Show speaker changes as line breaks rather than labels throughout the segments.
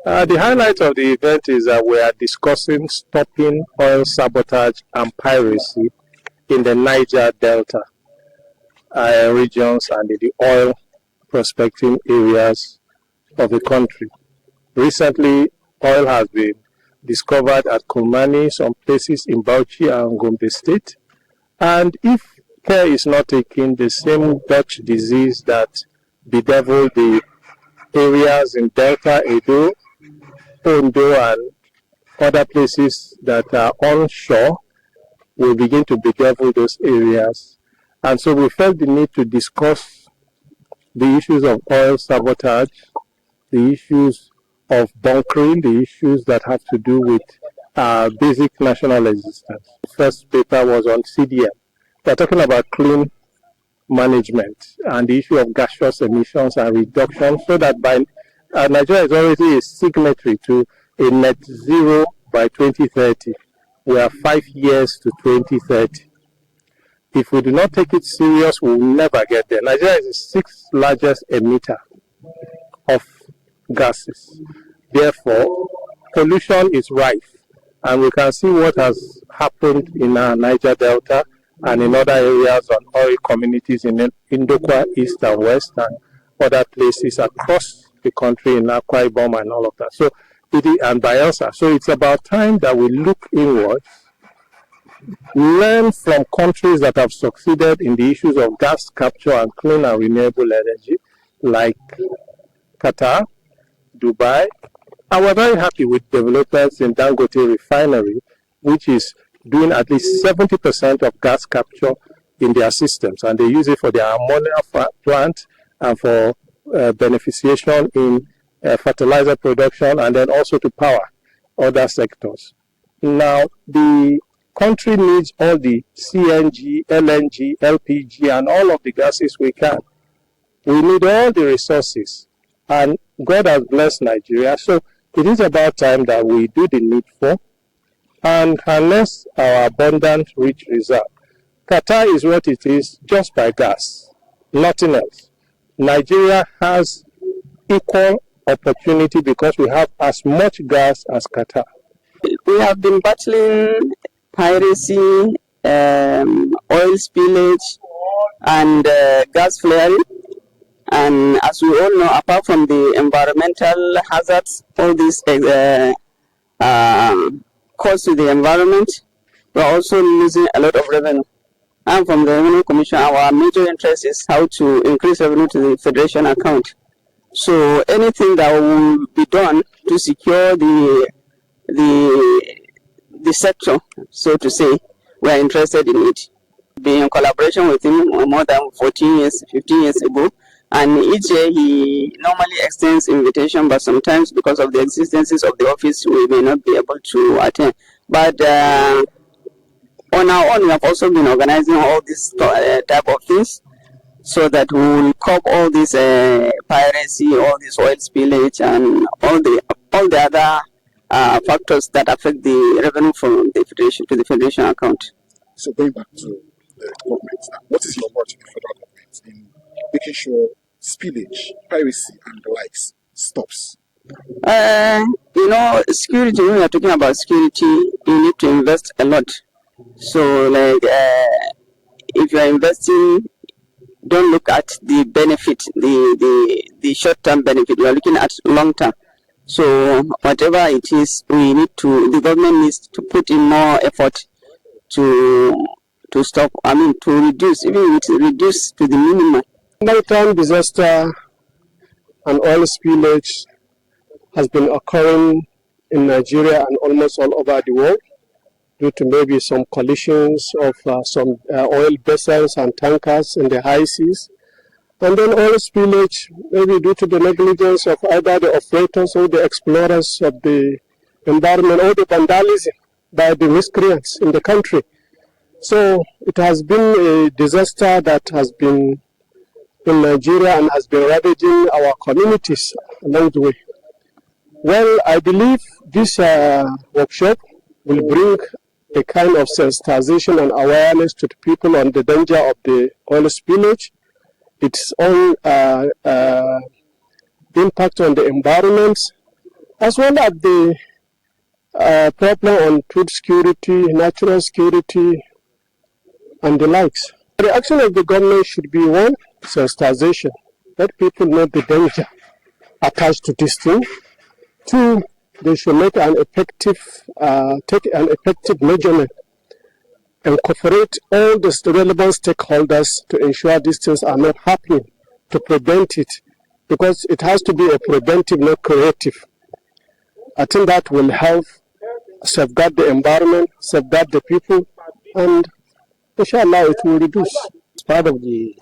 The highlight of the event is that we are discussing stopping oil sabotage and piracy in the Niger Delta regions and in the oil prospecting areas of the country. Recently, oil has been discovered at Kumani, some places in Bauchi and Gombe State. And if care is not taken, the same Dutch disease that bedeviled the areas in Delta, Edo, Ondo, and other places that are onshore will begin to bedevil those areas. And so we felt the need to discuss the issues of oil sabotage, the issues of bunkering, the issues that have to do with basic national existence. The first paper was on CDM. We're talking about clean management and the issue of gaseous emissions and reduction, so that by Nigeria is already a signatory to a net zero by 2030. We have 5 years to 2030. If we do not take it serious, we will never get there. Nigeria is the sixth largest emitter of gases. Therefore, pollution is rife, and we can see what has happened in our Niger Delta and in other areas on oil communities in Indokwa, East and West, and other places across the country in Akwa Ibom and all of that. So and Bayelsa. So it's about time that we look inward, learn from countries that have succeeded in the issues of gas capture and clean and renewable energy, like Qatar, Dubai. And we're very happy with developments in Dangote refinery, which is doing at least 70% of gas capture in their systems. And they use it for their ammonia plant and for beneficiation in fertilizer production, and then also to power other sectors. Now, the country needs all the CNG, LNG, LPG, and all of the gases we can. We need all the resources, and God has blessed Nigeria, so it is about time that we do the needful and harness our abundant, rich reserve. Qatar is what it is just by gas, nothing else. Nigeria has equal opportunity because we have as much gas as Qatar.
We have been battling piracy, oil spillage, and gas flaring. And as we all know, apart from the environmental hazards, all these cause to the environment, we are also losing a lot of revenue. And from the Revenue Commission, our major interest is how to increase revenue to the Federation account. So anything that will be done to secure the sector, so to say, we are interested in it. Being in collaboration with him more than 14 years, 15 years ago, and each year he normally extends invitation, but sometimes because of the existences of the office, we may not be able to attend. But on our own, we have also been organizing all these type of things, so that we will curb all this piracy, all this oil spillage, and all the other factors that affect the revenue from the Federation to the Federation account.
So going back to the government, what is your word to the federal government in making sure spillage, piracy, and the likes stops?
Security, when we are talking about security, you need to invest a lot. So, like, if you are investing, don't look at the benefit, the short-term benefit. We are looking at long-term. So, whatever it is, the government needs to put in more effort to stop, to reduce, even to reduce to the minimum.
Maritime disaster and oil spillage has been occurring in Nigeria and almost all over the world due to maybe some collisions of some oil vessels and tankers in the high seas. And then oil spillage maybe due to the negligence of either the operators or the explorers of the environment, or the vandalism by the miscreants in the country. So it has been a disaster that has been in Nigeria and has been ravaging our communities along the way. Well, I believe this workshop will bring a kind of sensitization and awareness to the people on the danger of the oil spillage, its own impact on the environment, as well as the problem on food security, natural security, and the likes. The action of the government should be one, sensitization. Let people know the danger attached to this thing. Two, they should make an effective, take an effective measurement, incorporate all the relevant stakeholders to ensure these things are not happening, to prevent it, because it has to be a preventive, not creative. I think that will help safeguard the environment, safeguard the people, and inshallah it will reduce.
It's part of the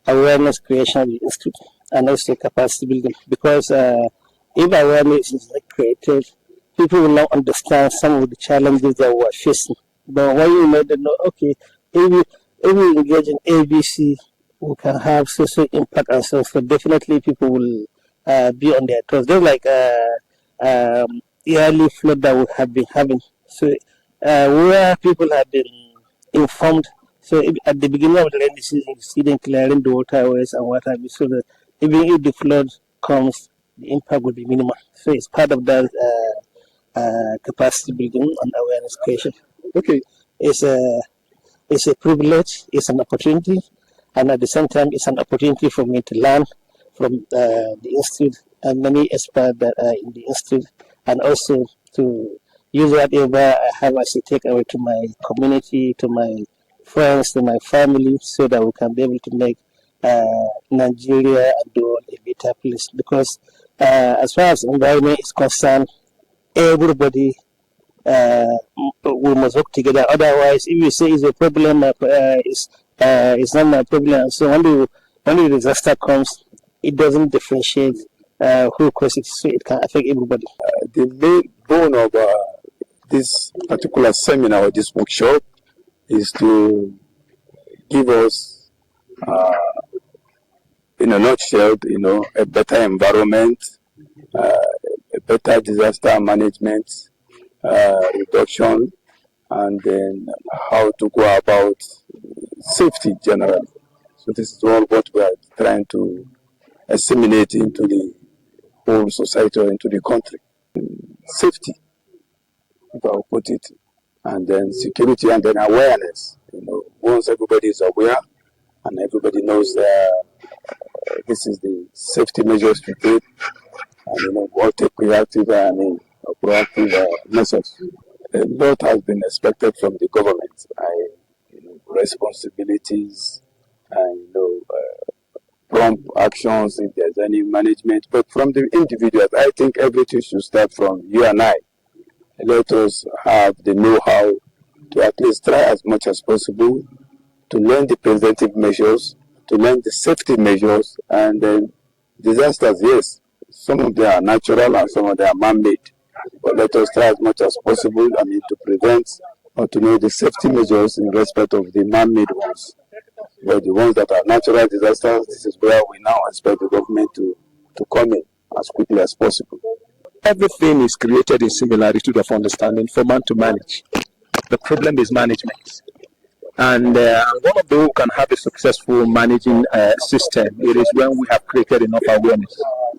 awareness creation of the institute and also capacity building, because if awareness is not created, people will not understand some of the challenges that we're facing. But when you made them know, okay, if we engage in ABC, we can have social impact and so forth. Definitely people will be on their toes. Just like yearly flood that we have been having. So where people have been informed. So if, at the beginning of the rainy season, you see them clearing the waterways and what have you, so that even if the flood comes, the impact will be minimal. So it's part of that capacity building and awareness creation.
Okay.
It's a privilege, it's an opportunity, and at the same time, it's an opportunity for me to learn from the institute and many experts that are in the institute, and also to use whatever I have as a takeaway to my community, to my friends, to my family, so that we can be able to make Nigeria and the world a better place. Because as far as environment is concerned, everybody we must work together. Otherwise, if you say it's a problem, it's not my problem. So when the disaster comes, it doesn't differentiate who causes it, so it can affect everybody.
The main bone of this particular seminar or this workshop is to give us, in a nutshell, a better environment, a better disaster management, reduction, and then how to go about safety generally. So this is all what we are trying to assimilate into the whole society or into the country. Safety, if I will put it, and then security, and then awareness. Once everybody is aware and everybody knows that this is the safety measures to take, and what take proactive measures. A lot has been expected from the government. Responsibilities and prompt actions if there's any management. But from the individuals, I think everything should start from you and I. Let us have the know-how to at least try as much as possible to learn the preventive measures, to learn the safety measures, and then disasters, yes. Some of them are natural and some of them are man-made. But let us try as much as possible, to prevent or to know the safety measures in respect of the man-made ones. But the ones that are natural disasters, this is where we now expect the government to come in as quickly as possible.
Everything is created in similarity of understanding for man to manage. The problem is management. And one of the who can have a successful managing system, it is when we have created enough awareness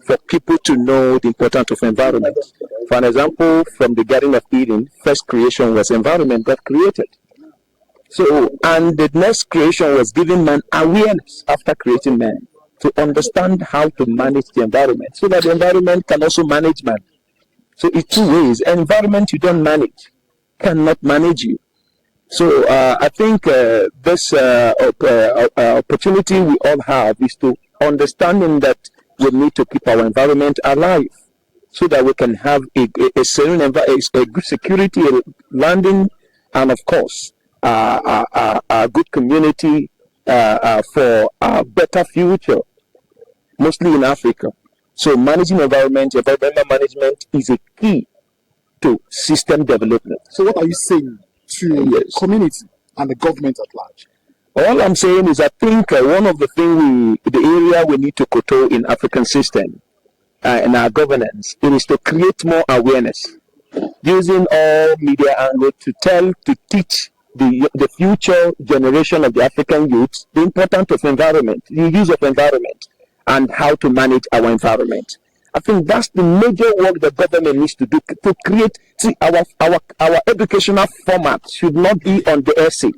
for people to know the importance of environment. For an example, from the Garden of Eden, first creation was environment got created. So, and the next creation was giving man awareness after creating man to understand how to manage the environment so that the environment can also manage man. So it's two ways. Environment you don't manage cannot manage you. So I think this opportunity we all have is to understanding that we need to keep our environment alive so that we can have a serene environment, a good security, a landing, and of course, a good community for a better future, mostly in Africa. So managing environmental management is a key to system development.
So what are you saying to community and the government at large?
All I'm saying is I think one of the things the area we need to control in African system in our governance, it is to create more awareness using all media angles to teach the future generation of the African youth the importance of environment, the use of environment, and how to manage our environment.
I think that's the major work the government needs to do to create. See, our educational format should not be on the essay,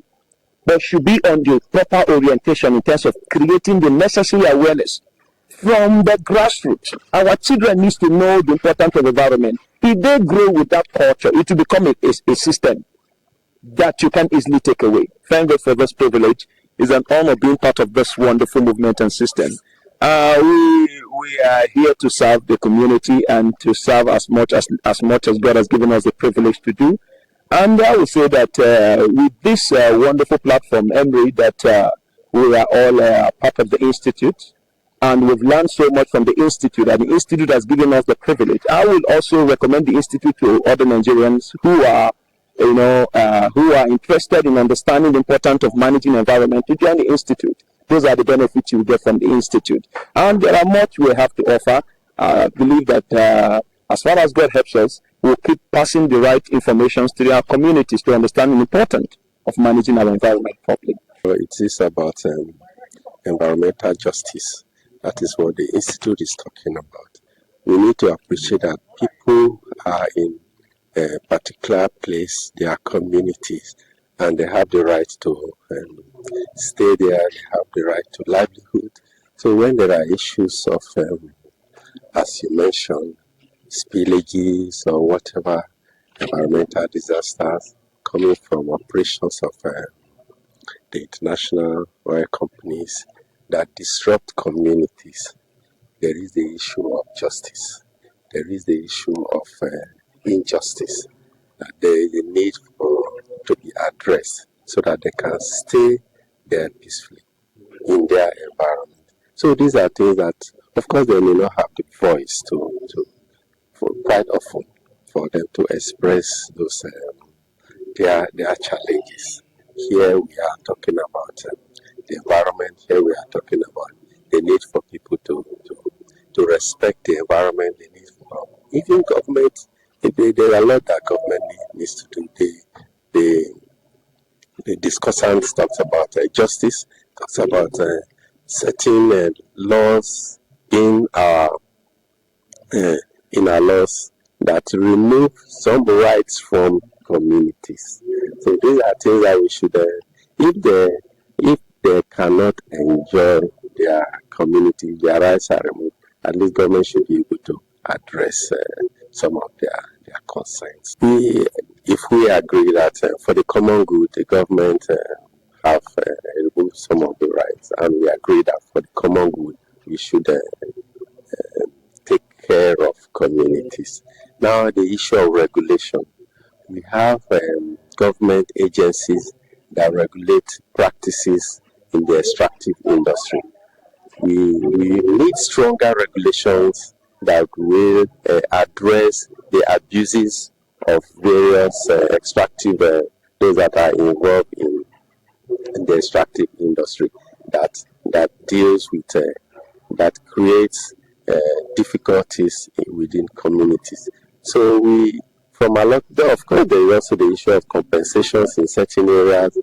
but should be on the proper orientation in terms of creating the necessary awareness from the grassroots. Our children need to know the importance of environment. If they grow with that culture, it will become a system that you can easily take away. Thank God for this privilege. It's an honor being part of this wonderful movement and system. We are here to serve the community and to serve as much as God has given us the privilege to do. And I would say that with this wonderful platform, EMDRRI, that we are all part of the Institute, and we've learned so much from the Institute, and the Institute has given us the privilege. I will also recommend the Institute to other Nigerians who are, who are interested in understanding the importance of managing environment to join the Institute. Those are the benefits you get from the Institute. And there are much we have to offer. I believe that as far as God helps us, we'll keep passing the right information to our communities to understand the importance of managing our environment properly.
It is about environmental justice. That is what the Institute is talking about. We need to appreciate that people are in a particular place, their communities, and they have the right to stay there, they have the right to livelihood. So when there are issues of, as you mentioned, spillages or whatever, environmental disasters coming from operations of the international oil companies that disrupt communities, there is the issue of justice. There is the issue of injustice. That there is a need to be addressed so that they can stay there peacefully in their environment. So these are things that, of course, they may not have the voice for quite often for them to express those their challenges. Here we are talking about the environment. Here we are talking about the need for people to respect the environment. The need for even government. There are a lot that government needs to do. The discussant talks about justice, talks about setting laws in our laws that remove some rights from communities. So these are things that we should, if they cannot enjoy their community, their rights are removed, at least government should be able to address some of their concerns. If we agree that for the common good, the government have removed some of the rights, and we agree that for the common good, we should take care of communities. Now, the issue of regulation. We have government agencies that regulate practices in the extractive industry. We need stronger regulations that will address the abuses of various extractive, those that are involved in the extractive industry, that deals with, that creates difficulties within communities. So from a lot, of course, there is also the issue of compensations in certain areas,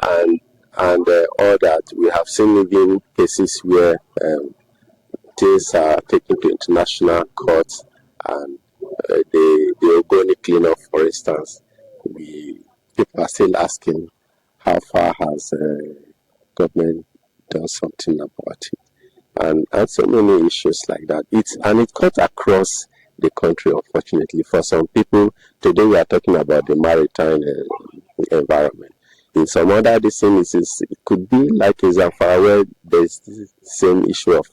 and all that. We have seen even cases where things are taken to international courts, and the organic cleanup, for instance, people are still asking how far has government done something about it, and so many issues like that. It cuts across the country, unfortunately. For some people, today we are talking about the maritime environment. In some other diseases, it could be like in Zamfara, where there's the same issue of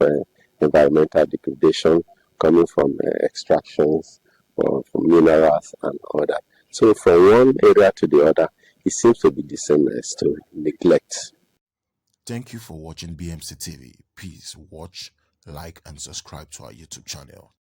environmental degradation coming from extractions or from minerals and all that. So from one area to the other, it seems to be the same story, neglect.
Thank you for watching BMC TV. Please watch, like, and subscribe to our YouTube channel.